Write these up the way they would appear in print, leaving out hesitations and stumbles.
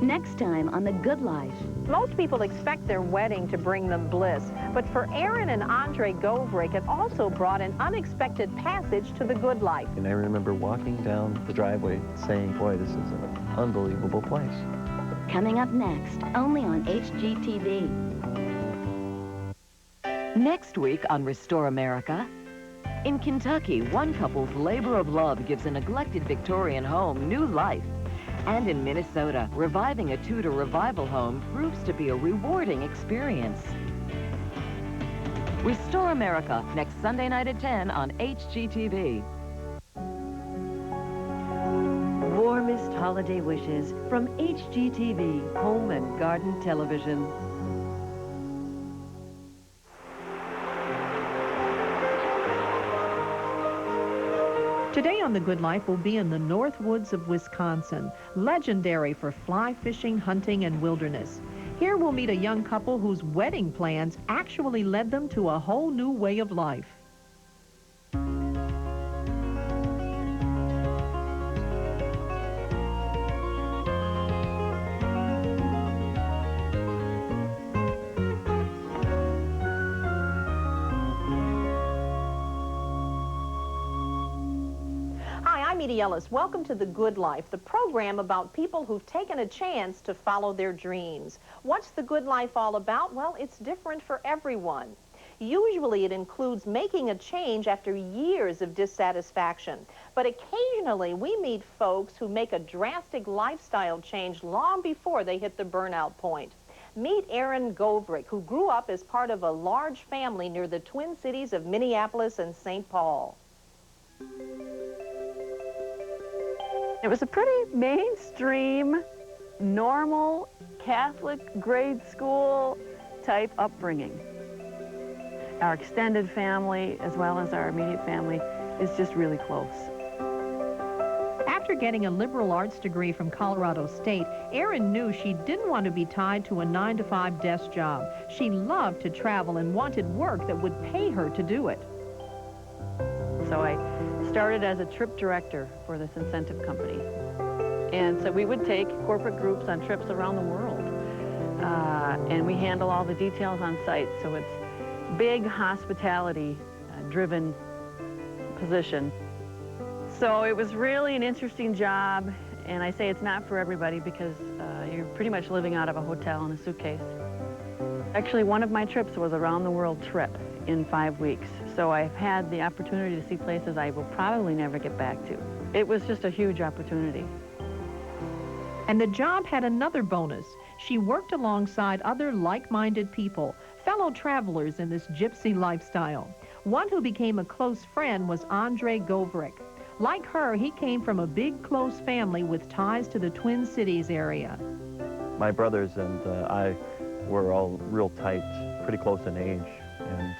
Next time on The Good Life. Most people expect their wedding to bring them bliss, but for Erin and Endre Govrik, it also brought an unexpected passage to the good life. And I remember walking down the driveway saying, boy, this is an unbelievable place. Coming up next, only on HGTV. Next week on Restore America. In Kentucky, one couple's labor of love gives a neglected Victorian home new life. And in Minnesota, reviving a Tudor revival home proves to be a rewarding experience. Restore America, next Sunday night at 10 on HGTV. Warmest holiday wishes from HGTV, Home and Garden Television. Today on The Good Life, we'll be in the North Woods of Wisconsin, legendary for fly fishing, hunting, and wilderness. Here we'll meet a young couple whose wedding plans actually led them to a whole new way of life. I'm Edie Ellis. Welcome to The Good Life, the program about people who've taken a chance to follow their dreams. What's The Good Life all about? Well, it's different for everyone. Usually it includes making a change after years of dissatisfaction. But occasionally we meet folks who make a drastic lifestyle change long before they hit the burnout point. Meet Erin Govrik, who grew up as part of a large family near the Twin Cities of Minneapolis and St. Paul. It was a pretty mainstream, normal, Catholic grade school type upbringing. Our extended family, as well as our immediate family, is just really close. After getting a liberal arts degree from Colorado State, Erin knew she didn't want to be tied to a 9-to-5 desk job. She loved to travel and wanted work that would pay her to do it. So I started as a trip director for this incentive company. And so we would take corporate groups on trips around the world. And we handle all the details on site. So it's big hospitality-driven position. So it was really an interesting job. And I say it's not for everybody because you're pretty much living out of a hotel in a suitcase. Actually, one of my trips was a round-the-world trip in 5 weeks. So I've had the opportunity to see places I will probably never get back to. It was just a huge opportunity. And the job had another bonus. She worked alongside other like-minded people, fellow travelers in this gypsy lifestyle. One who became a close friend was Endre Govrik. Like her, he came from a big, close family with ties to the Twin Cities area. My brothers and I were all real tight, pretty close in age. And,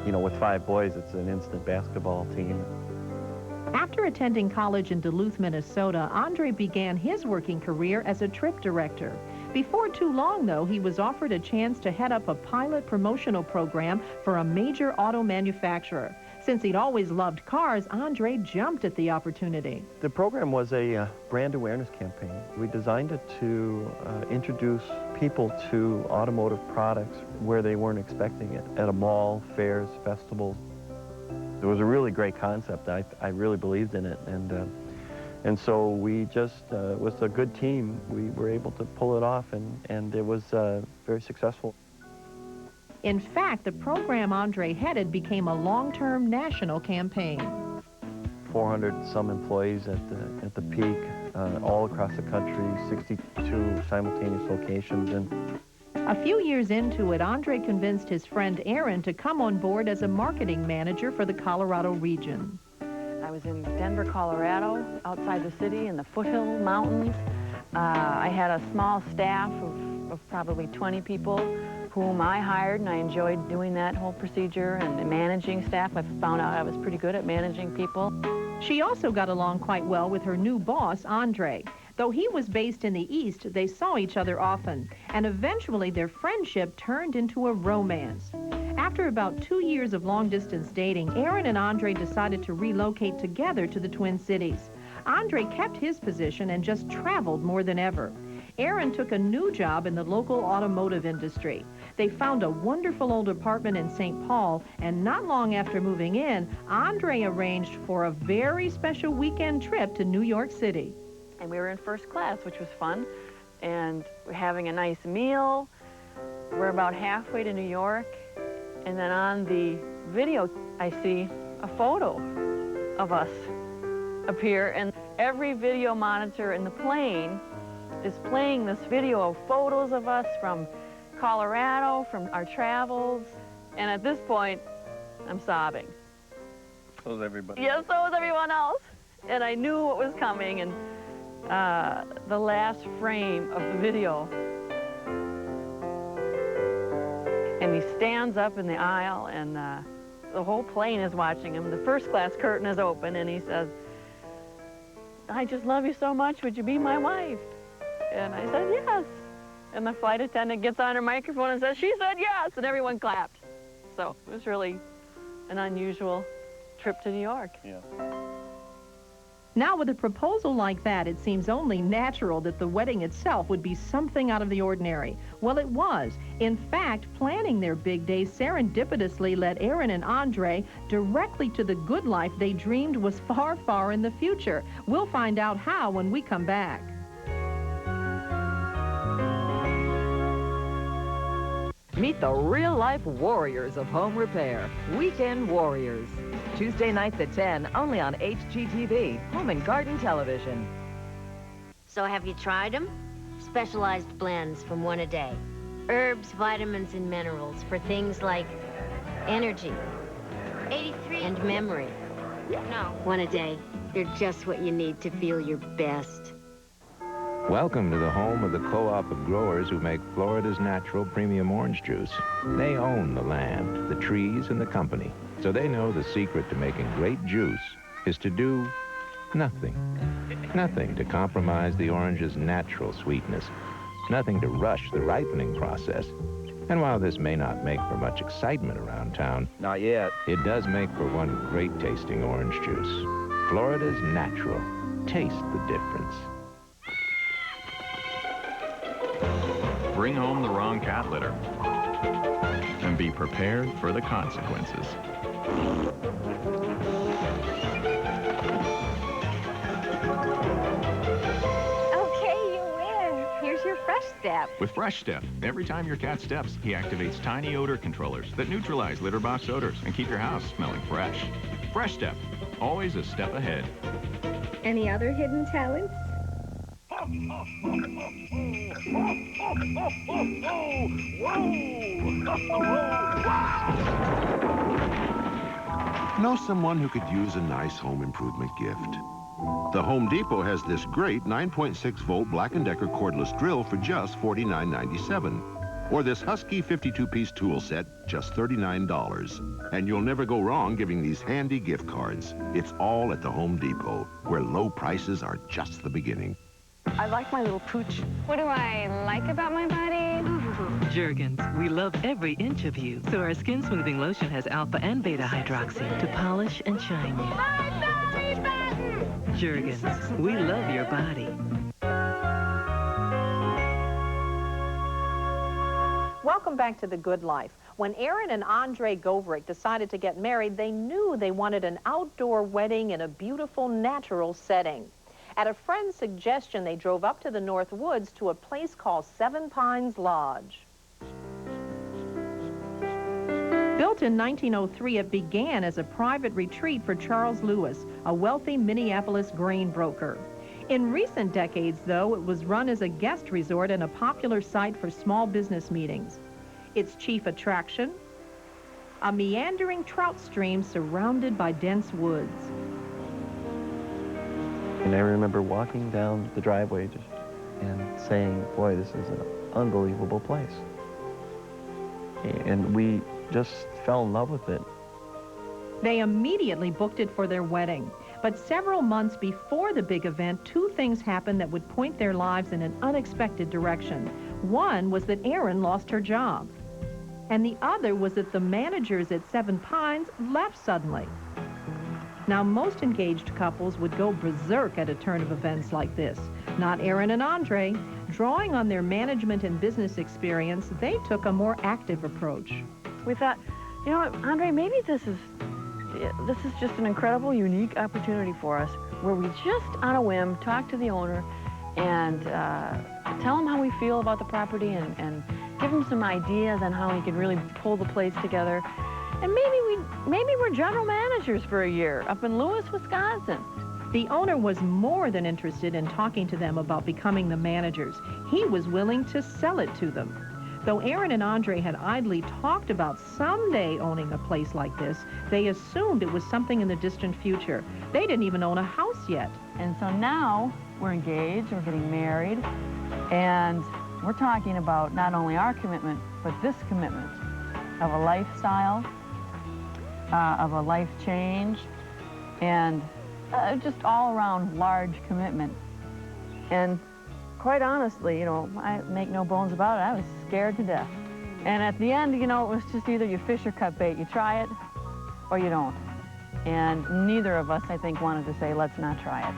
you know, with 5 boys, it's an instant basketball team. After attending college in Duluth, Minnesota, Endre began his working career as a trip director. Before too long, though, he was offered a chance to head up a pilot promotional program for a major auto manufacturer. Since he'd always loved cars, Endre jumped at the opportunity. The program was a brand awareness campaign. We designed it to introduce people to automotive products where they weren't expecting it, at a mall, fairs, festivals. It was a really great concept. I really believed in it, and so we just, with a good team, we were able to pull it off, and it was very successful. In fact, the program Endre headed became a long-term national campaign. 400 some employees at the peak, all across the country, 62 simultaneous locations. And a few years into it, Endre convinced his friend Erin to come on board as a marketing manager for the Colorado region. I was in Denver, Colorado, outside the city in the foothill mountains. I had a small staff of probably 20 people whom I hired, and I enjoyed doing that whole procedure and managing staff. I found out I was pretty good at managing people. She also got along quite well with her new boss, Endre. Though he was based in the East, they saw each other often, and eventually their friendship turned into a romance. After about 2 years of long-distance dating, Erin and Endre decided to relocate together to the Twin Cities. Andre kept his position and just traveled more than ever. Erin took a new job in the local automotive industry. They found a wonderful old apartment in St. Paul, and not long after moving in, Andre arranged for a very special weekend trip to New York City. And we were in first class, which was fun, and we're having a nice meal. We're about halfway to New York, and then on the video, I see a photo of us appear, and every video monitor in the plane is playing this video of photos of us from Colorado, from our travels, and at this point, I'm sobbing. So is everybody. Yeah, so was everyone else. And I knew what was coming, and the last frame of the video, and he stands up in the aisle, and the whole plane is watching him. The first class curtain is open, and he says, "I just love you so much, would you be my wife?" And I said, "Yes." And the flight attendant gets on her microphone and says, "She said yes," and everyone clapped. So it was really an unusual trip to New York. Yeah. Now, with a proposal like that, it seems only natural that the wedding itself would be something out of the ordinary. Well, it was. In fact, planning their big day serendipitously led Erin and Andre directly to the good life they dreamed was far, far in the future. We'll find out how when we come back. Meet the real-life warriors of home repair, Weekend Warriors. Tuesday nights at 10, only on HGTV, Home and Garden Television. So have you tried them? Specialized blends from one a day. Herbs, vitamins, and minerals for things like energy, 83, and memory. No. One a day. They're just what you need to feel your best. Welcome to the home of the co-op of growers who make Florida's natural premium orange juice. They own the land, the trees, and the company. So they know the secret to making great juice is to do nothing. Nothing to compromise the orange's natural sweetness. Nothing to rush the ripening process. And while this may not make for much excitement around town, Not yet. it does make for one great tasting orange juice. Florida's natural. Taste the difference. Bring home the wrong cat litter and be prepared for the consequences. Okay, you win. Here's your Fresh Step. With Fresh Step, every time your cat steps, he activates tiny odor controllers that neutralize litter box odors and keep your house smelling fresh. Fresh Step, always a step ahead. Any other hidden talents? Know someone who could use a nice home improvement gift? The Home Depot has this great 9.6-volt Black & Decker cordless drill for just $49.97. Or this Husky 52-piece tool set, just $39. And you'll never go wrong giving these handy gift cards. It's all at the Home Depot, where low prices are just the beginning. I like my little pooch. What do I like about my body? Jergens, we love every inch of you. So our skin smoothing lotion has alpha and beta hydroxy to polish and shine you. My belly button! Jergens, we love your body. Welcome back to The Good Life. When Erin and Andre Govrik decided to get married, they knew they wanted an outdoor wedding in a beautiful, natural setting. At a friend's suggestion, they drove up to the North Woods to a place called Seven Pines Lodge. Built in 1903, it began as a private retreat for Charles Lewis, a wealthy Minneapolis grain broker. In recent decades, though, it was run as a guest resort and a popular site for small business meetings. Its chief attraction, a meandering trout stream surrounded by dense woods. And I remember walking down the driveway and saying, boy, this is an unbelievable place. And we just fell in love with it. They immediately booked it for their wedding. But several months before the big event, two things happened that would point their lives in an unexpected direction. One was that Erin lost her job. And the other was that the managers at Seven Pines left suddenly. Now, most engaged couples would go berserk at a turn of events like this. Not Erin and Andre. Drawing on their management and business experience, they took a more active approach. We thought, you know what, Andre, maybe this is just an incredible, unique opportunity for us where we just, on a whim, talk to the owner and tell him how we feel about the property and give him some ideas on how he could really pull the place together. And maybe we're general managers for a year up in Lewis, Wisconsin. The owner was more than interested in talking to them about becoming the managers. He was willing to sell it to them. Though Erin and Andre had idly talked about someday owning a place like this, they assumed it was something in the distant future. They didn't even own a house yet. And so now we're engaged, we're getting married, and we're talking about not only our commitment, but this commitment of a lifestyle, of a life change, and just all around large commitment. And quite honestly, you know, I make no bones about it, I was scared to death. And at the end, you know, it was just either you fish or cut bait. You try it or you don't. And neither of us, I think, wanted to say, let's not try it.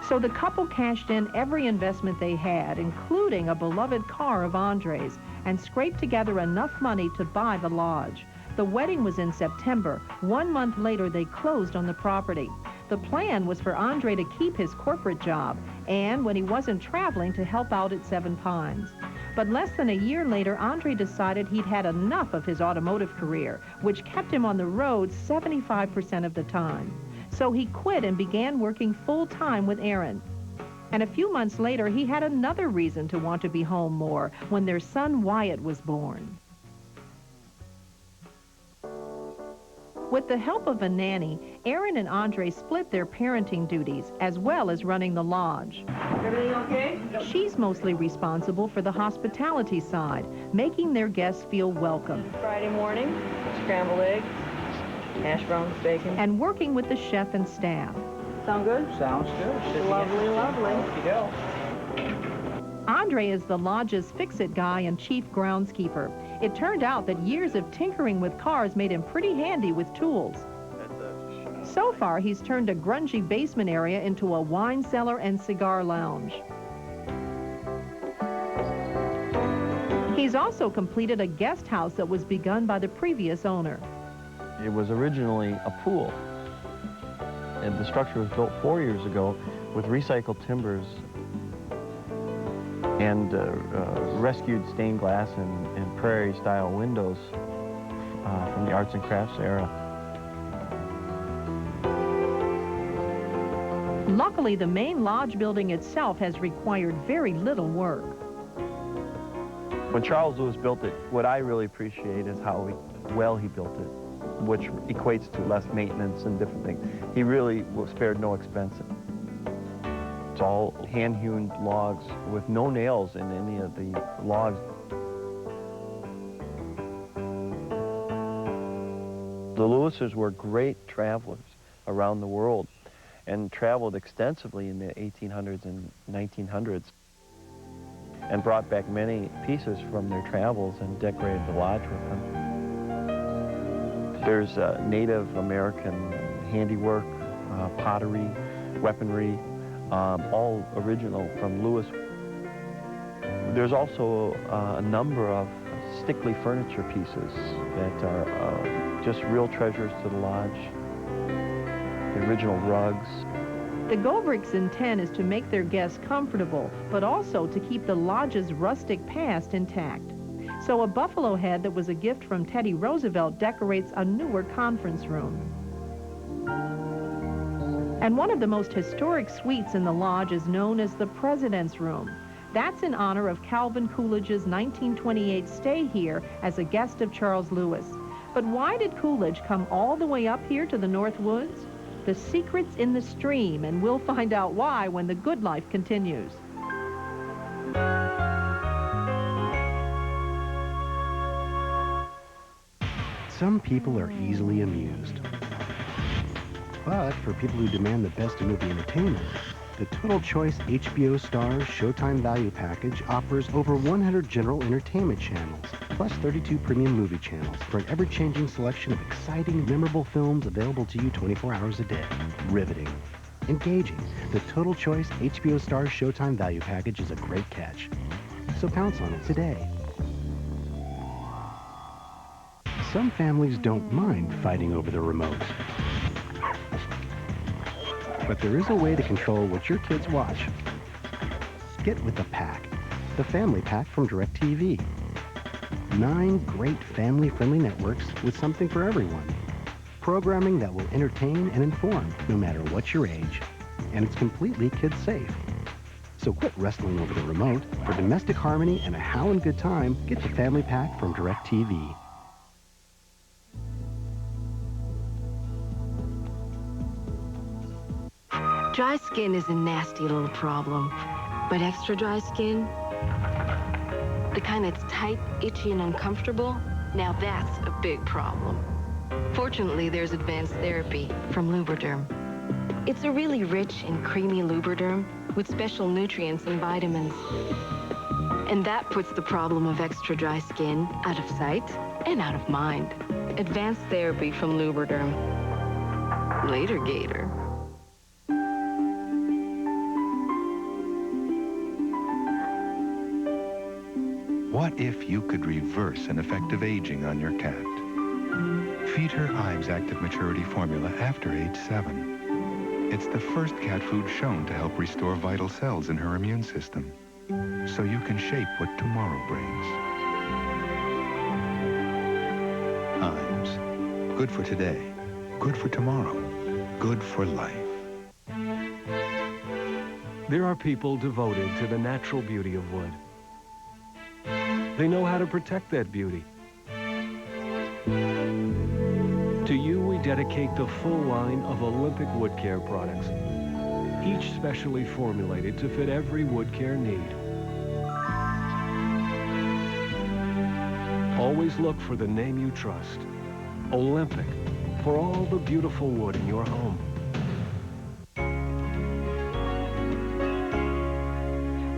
So the couple cashed in every investment they had, including a beloved car of Andre's, and scraped together enough money to buy the lodge. The wedding was in September. 1 month later, they closed on the property. The plan was for Andre to keep his corporate job and, when he wasn't traveling, to help out at Seven Pines. But less than a year later, Andre decided he'd had enough of his automotive career, which kept him on the road 75% of the time. So he quit and began working full-time with Erin. And a few months later, he had another reason to want to be home more when their son Wyatt was born. With the help of a nanny, Erin and Andre split their parenting duties as well as running the lodge. Everything okay? She's mostly responsible for the hospitality side, making their guests feel welcome. Friday morning, scrambled eggs, hash browns, bacon. And working with the chef and staff. Sound good? Sounds good. Lovely, lovely. Andre is the lodge's fix-it guy and chief groundskeeper. It turned out that years of tinkering with cars made him pretty handy with tools. So far, he's turned a grungy basement area into a wine cellar and cigar lounge. He's also completed a guest house that was begun by the previous owner. It was originally a pool, and the structure was built 4 years ago with recycled timbers and rescued stained glass and prairie-style windows from the arts and crafts era. Luckily, the main lodge building itself has required very little work. When Charles Lewis built it, what I really appreciate is how well he built it, which equates to less maintenance and different things. He really spared no expense. It's all hand-hewn logs with no nails in any of the logs. The Lewises were great travelers around the world and traveled extensively in the 1800s and 1900s and brought back many pieces from their travels and decorated the lodge with them. There's Native American handiwork, pottery, weaponry, all original from Lewis. There's also a number of stickly furniture pieces that are just real treasures to the lodge. The original rugs. The Govrik's intent is to make their guests comfortable, but also to keep the lodge's rustic past intact. So a buffalo head that was a gift from Teddy Roosevelt decorates a newer conference room. And one of the most historic suites in the lodge is known as the President's Room. That's in honor of Calvin Coolidge's 1928 stay here as a guest of Charles Lewis. But why did Coolidge come all the way up here to the North Woods? The secret's in the stream, and we'll find out why when The Good Life continues. Some people are easily amused. But for people who demand the best in movie entertainment, The Total Choice HBO Stars Showtime Value Package offers over 100 general entertainment channels, plus 32 premium movie channels for an ever-changing selection of exciting, memorable films available to you 24 hours a day. Riveting. Engaging. The Total Choice HBO Stars Showtime Value Package is a great catch. So pounce on it today. Some families don't mind fighting over the remote. But there is a way to control what your kids watch. Get with the pack, the family pack from DirecTV. 9 great family-friendly networks with something for everyone. Programming that will entertain and inform no matter what your age. And it's completely kid-safe. So quit wrestling over the remote. For domestic harmony and a howlin' good time, get the family pack from DirecTV. Dry skin is a nasty little problem, but extra dry skin, the kind that's tight, itchy, and uncomfortable, now that's a big problem. Fortunately, there's advanced therapy from Lubriderm. It's a really rich and creamy Lubriderm with special nutrients and vitamins. And that puts the problem of extra dry skin out of sight and out of mind. Advanced therapy from Lubriderm. Later, Gator. What if you could reverse an effect of aging on your cat? Feed her Ives Active Maturity Formula after age 7. It's the first cat food shown to help restore vital cells in her immune system, so you can shape what tomorrow brings. Ives. Good for today, good for tomorrow, good for life. There are people devoted to the natural beauty of wood. They know how to protect that beauty. To you, we dedicate the full line of Olympic wood care products, each specially formulated to fit every wood care need. Always look for the name you trust, Olympic, for all the beautiful wood in your home.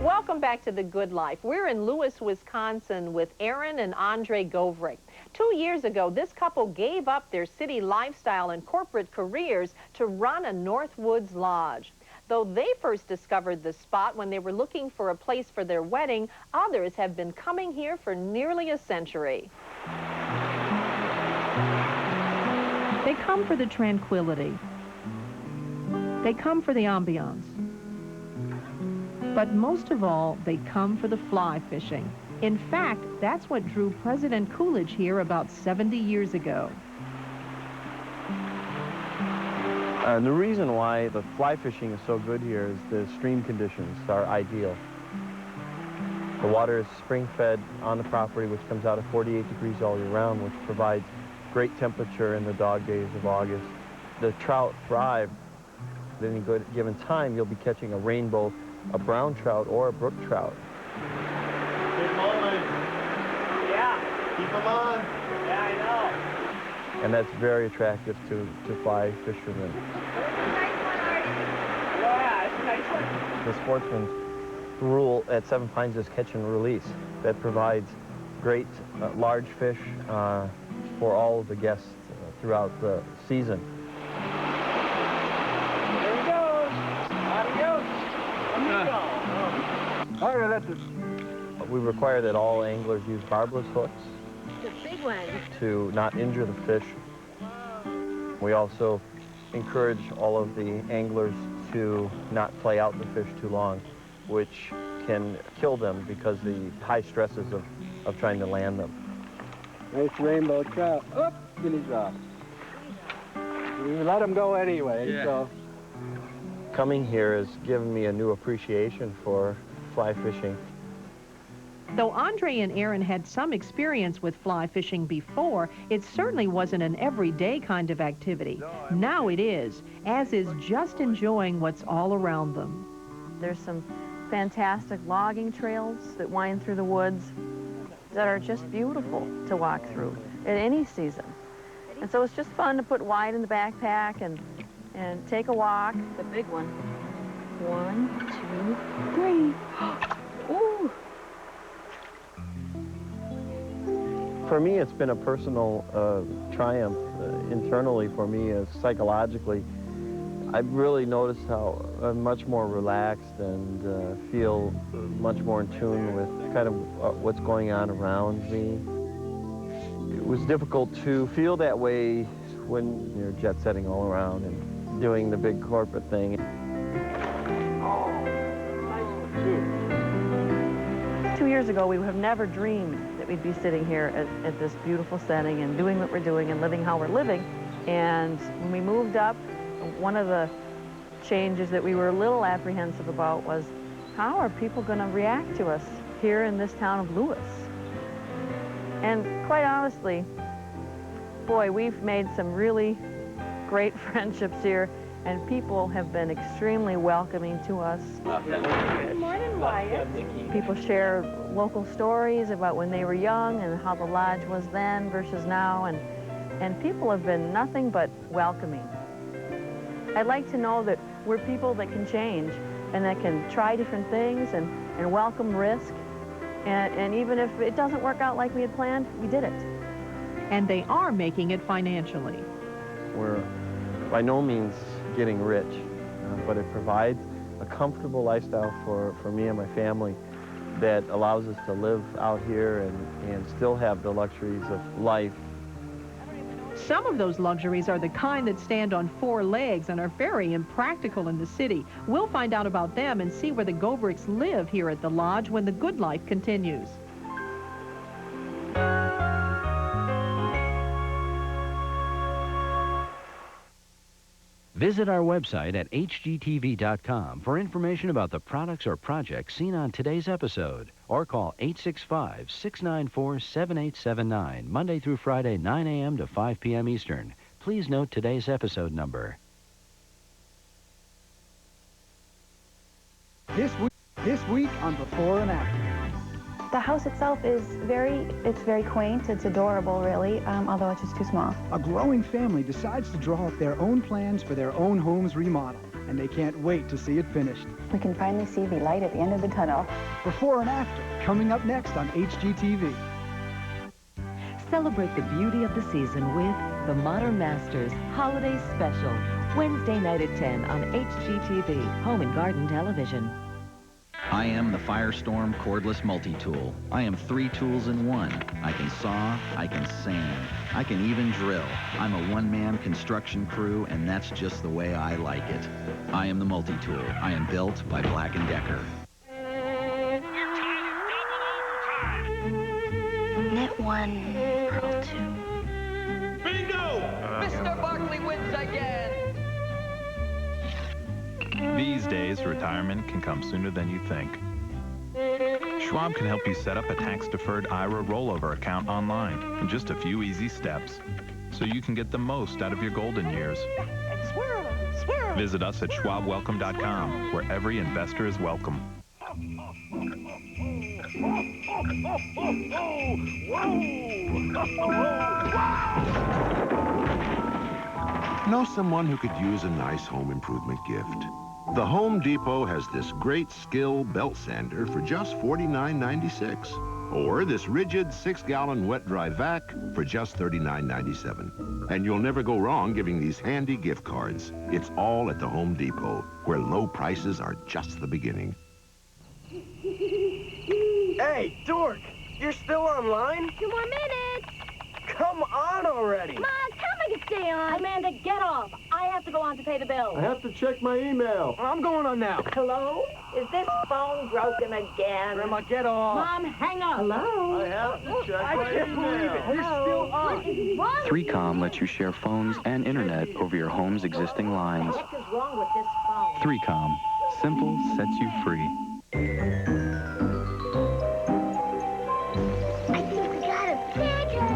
Welcome back to The Good Life. We're in Lewis, Wisconsin with Erin and Endre Govrik. 2 years ago, this couple gave up their city lifestyle and corporate careers to run a Northwoods lodge. Though they first discovered the spot when they were looking for a place for their wedding, others have been coming here for nearly a century. They come for the tranquility. They come for the ambiance. But most of all, they come for the fly fishing. In fact, that's what drew President Coolidge here about 70 years ago. And the reason why the fly fishing is so good here is the stream conditions are ideal. The water is spring-fed on the property, which comes out at 48 degrees all year round, which provides great temperature in the dog days of August. The trout thrive. At any given time, you'll be catching a rainbow, a brown trout, or a brook trout. Good moment. Yeah. Keep them on. Yeah, I know. And that's very attractive to fly fishermen. Yeah, it's a nice one. The sportsman's rule at Seven Pines is catch and release. That provides great large fish for all of the guests throughout the season. There he goes. Adios. All right, that's it. We require that all anglers use barbless hooks The big one. to not injure the fish. We also encourage all of the anglers to not play out the fish too long, which can kill them because the high stresses of trying to land them. Nice rainbow trout. Oop, skinny drop. We let them go anyway, so. Coming here has given me a new appreciation for fly fishing. Though Endre and Erin had some experience with fly fishing before, it certainly wasn't an everyday kind of activity. Now it is, as is just enjoying what's all around them. There's some fantastic logging trails that wind through the woods that are just beautiful to walk through at any season. And so it's just fun to put wide in the backpack and take a walk. The big one. 1, 2, 3. Ooh. For me, it's been a personal triumph internally for me psychologically. I've really noticed how I'm much more relaxed and feel much more in tune with kind of what's going on around me. It was difficult to feel that way when you're jet-setting all around and doing the big corporate thing. 2 years ago, we would have never dreamed that we'd be sitting here at this beautiful setting and doing what we're doing and living how we're living. And when we moved up, one of the changes that we were a little apprehensive about was, how are people going to react to us here in this town of Lewis? And quite honestly, boy, we've made some really great friendships here, and people have been extremely welcoming to us. Good morning, Wyatt. People share local stories about when they were young and how the lodge was then versus now, and people have been nothing but welcoming. I'd like to know that we're people that can change and that can try different things and welcome risk. And even if it doesn't work out like we had planned, we did it. And they are making it financially. We're by no means getting rich, but it provides a comfortable lifestyle for me and my family that allows us to live out here and still have the luxuries of life. Some of those luxuries are the kind that stand on 4 legs and are very impractical in the city. We'll find out about them and see where the Govriks live here at the lodge when the good life continues. Visit our website at hgtv.com for information about the products or projects seen on today's episode, or call 865-694-7879, Monday through Friday, 9 a.m. to 5 p.m. Eastern. Please note today's episode number. This week on Before and After. The house itself is very quaint. It's adorable, really, although it's just too small. A growing family decides to draw up their own plans for their own home's remodel, and they can't wait to see it finished. We can finally see the light at the end of the tunnel. Before and After, coming up next on HGTV. Celebrate the beauty of the season with the Modern Masters Holiday Special, Wednesday night at 10 on HGTV, Home and Garden Television. I am the Firestorm cordless multi-tool. I am 3 tools in one. I can saw, I can sand, I can even drill. I'm a one-man construction crew, and that's just the way I like it. I am the multi-tool. I am built by Black & Decker. Knit 1, purl 2. Bingo! Mr. Barkley wins again! These days, retirement can come sooner than you think. Schwab can help you set up a tax-deferred IRA rollover account online in just a few easy steps, so you can get the most out of your golden years. Swirl, swirl. Visit us at schwabwelcome.com, where every investor is welcome. Know someone who could use a nice home improvement gift? The Home Depot has this great Skill belt sander for just $49.96. Or this rigid 6-gallon wet-dry vac for just $39.97. And you'll never go wrong giving these handy gift cards. It's all at the Home Depot, where low prices are just the beginning. Hey, dork! You're still online? 2 more minutes. Come on already! Come on, tell me to stay on. Amanda, get off. I have to go on to pay the bill. I have to check my email. I'm going on now. Hello? Is this phone broken again? Grandma, get off. Mom, hang up. Hello? I have to check I my can't believe it. You're still on. What is wrong? 3Com lets you share phones and internet over your home's existing lines. What is wrong with this phone? 3Com. Simple sets you free. I think we got a picture.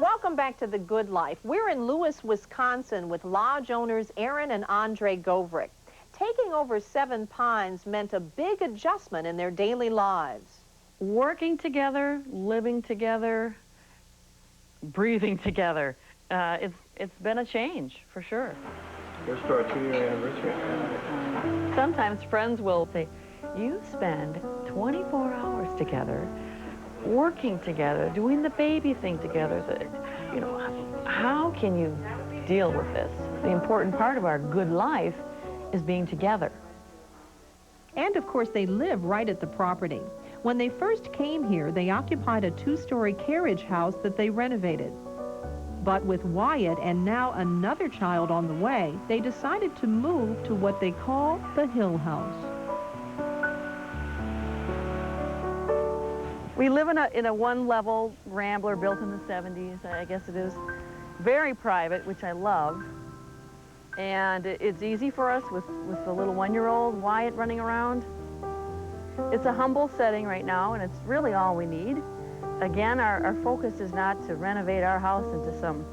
Welcome back to The Good Life. We're in Lewis, Wisconsin with lodge owners Erin and Endre Govrik. taking over Seven Pines meant a big adjustment in their daily lives. Working together, living together, breathing together. It's been a change, for sure. Here's to our 2-year anniversary. Sometimes friends will say, you spend 24 hours together, working together, doing the baby thing together. You know, how can you deal with this? The important part of our good life is being together. And of course, they live right at the property. When they first came here, they occupied a 2-story carriage house that they renovated. But with Wyatt and now another child on the way, they decided to move to what they call the Hill House. We live in a one-level Rambler built in the 70s, I guess it is. Very private, which I love. And it's easy for us with the little 1-year-old Wyatt running around. It's a humble setting right now, and it's really all we need. Again, our focus is not to renovate our house into some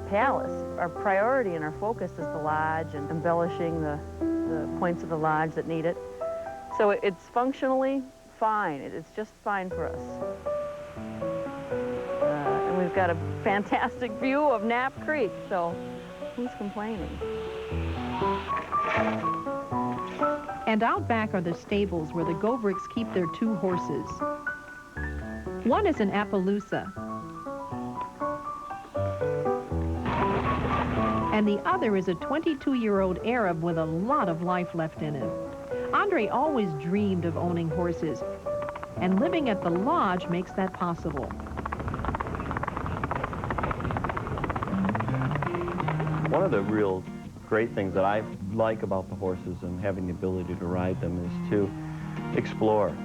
palace. Our priority and our focus is the lodge and embellishing the points of the lodge that need it. So it's functionally fine. It's just fine for us. And we've got a fantastic view of Knapp Creek, so who's complaining? And out back are the stables where the Govriks keep their 2 horses. One is an Appaloosa, and the other is a 22-year-old Arab with a lot of life left in him. Andre always dreamed of owning horses, and living at the lodge makes that possible. One of the real great things that I like about the horses and having the ability to ride them is to explore.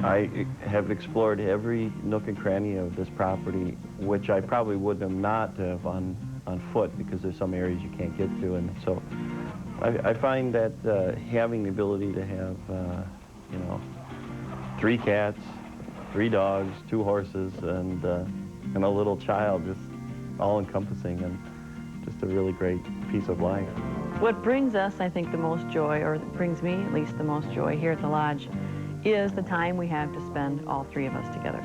I have explored every nook and cranny of this property, which I probably would not have on foot because there's some areas you can't get to. And so I find that having the ability to have, you know, 3 cats, 3 dogs, 2 horses, and a little child, just all-encompassing and just a really great piece of life. What brings us, I think, the most joy, or brings me at least the most joy here at the lodge, is the time we have to spend, all 3 of us together.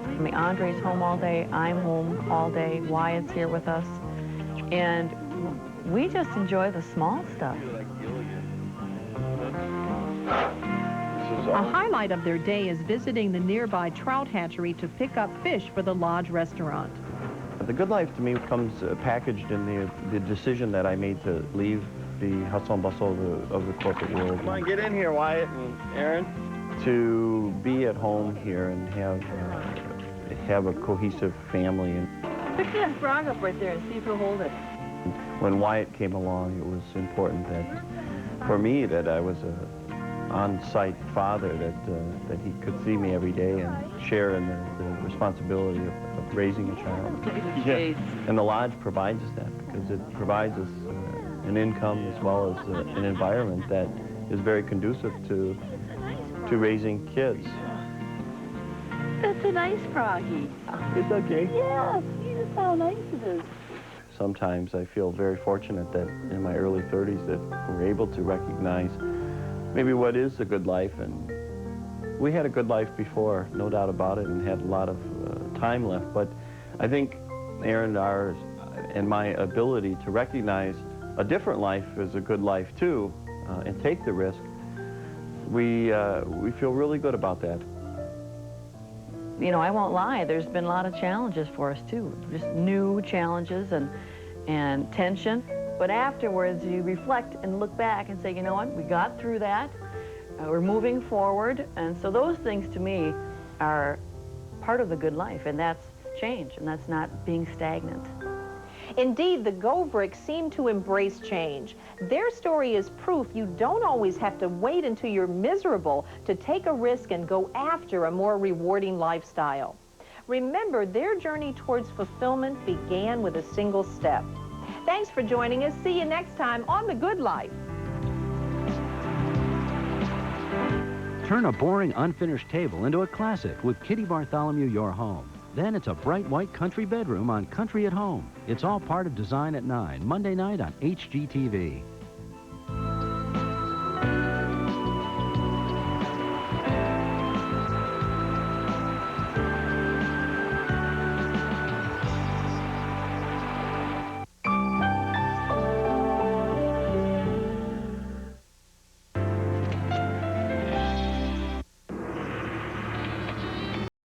I mean, Andre's home all day, I'm home all day, Wyatt's here with us, and we just enjoy the small stuff. A highlight of their day is visiting the nearby trout hatchery to pick up fish for the lodge restaurant. The good life to me comes packaged in the decision that I made to leave the hustle and bustle of the corporate world. Come on, get in here, Wyatt and Erin. To be at home here and have a cohesive family. And pick that frog up right there and see if he'll hold it. When Wyatt came along, it was important that, for me, that I was a on-site father, that he could see me every day and share in the responsibility of raising a child. Look at his face. And the lodge provides us that, because it provides us an income as well as an environment that is very conducive to raising kids. That's a nice froggy. It's okay. Yeah, see, that's how nice it is. Sometimes I feel very fortunate that in my early 30s that we're able to recognize maybe what is a good life. And we had a good life before, no doubt about it, and had a lot of time left. But I think Erin, ours, and my ability to recognize a different life as a good life too, and take the risk, we feel really good about that. You know, I won't lie, there's been a lot of challenges for us too, just new challenges and tension. But afterwards, you reflect and look back and say, you know what, we got through that, we're moving forward. And so those things to me are part of the good life, and that's change, and that's not being stagnant. Indeed, the Govriks seem to embrace change. Their story is proof you don't always have to wait until you're miserable to take a risk and go after a more rewarding lifestyle. Remember, their journey towards fulfillment began with a single step. Thanks for joining us. See you next time on The Good Life. Turn a boring, unfinished table into a classic with Kitty Bartholomew Your Home. Then it's a bright white country bedroom on Country at Home. It's all part of Design at 9, Monday night on HGTV.